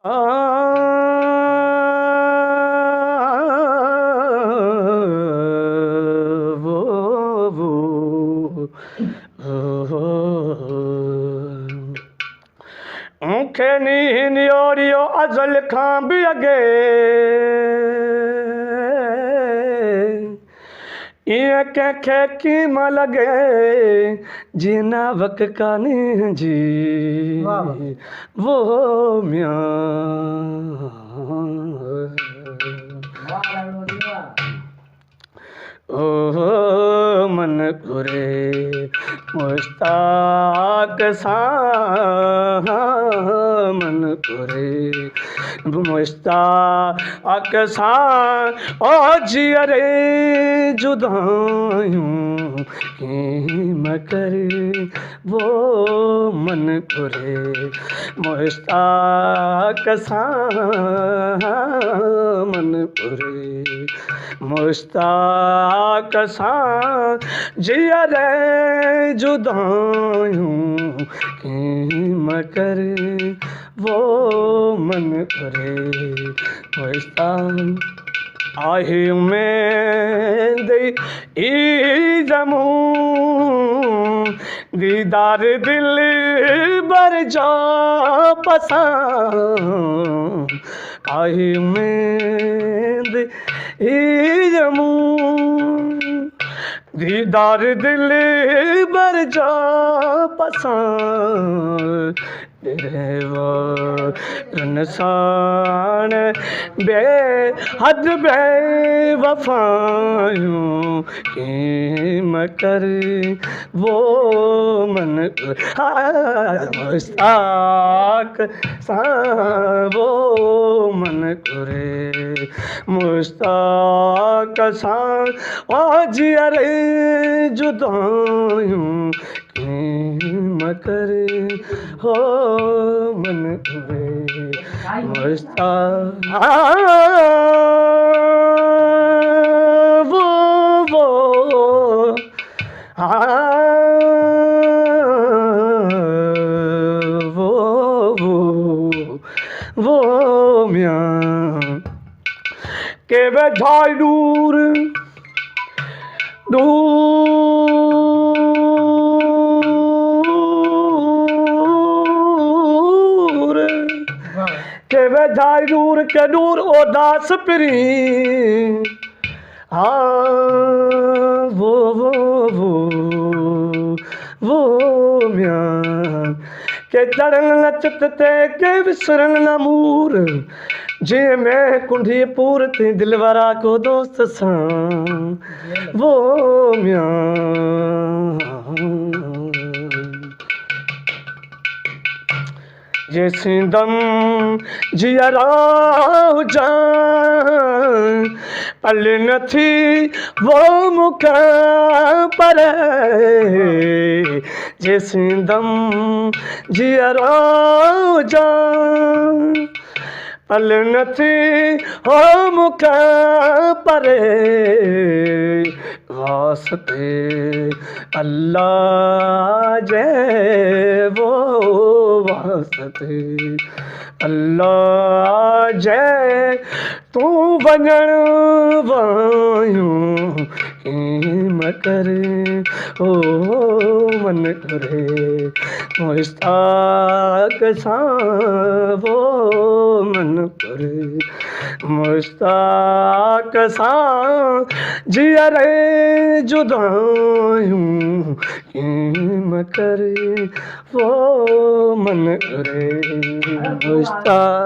वो वो मूंखे नींद ओरियो अज़ल खां बि अॻे ईअं कंहिंखे कीम लॻे जीअं नावक कान्हे जी वो मियां ओ मन घुरे मुश्ताक सां मन घुरे मुश्ताक सां ओ जियरे जुदायूं कीम करे वो मन घुरे मुश्ताक सां मन घुरे मुश्ताक सां जियरे जुदायूं कीम करे वो मन करे मुश्ताक आहे उम्मीद ई जमूं दीदार दिल बर जा पसंद आहे उम्मीद ई जमूं दीदार दिल बर जा पसंद इंसान बेहद बेवफायूं कीम कर वो मन मुश्ताक सां वो मन करे मुश्ताक सां ओ जियरे जुदायूं कीम करे हो मन करे मुश्ताक वो वो मियां के वे जाय दूर दूर के वे जाय दूर के दूर उदास पिरी वो मियां के चढ़न न चित ते के विसरन न मूर जे मैं कुंडी पूर थी दिलवारा को दोस्त सां वो मियां जे सिंदम जियरा हुजां पल न थी वो मुखा पर जे सिंदम जियरा हुजां पल न थी हो मुखा पर वास्ते अल्लाह जे वो वास्ते अल्लाह जे तू वञण वायूं कीम करे ओ मन करे मुश्ताक सां वो मन करे मुश्ताक सां जियरे जुदायूं कीम करे वो मन करे मुश्ताक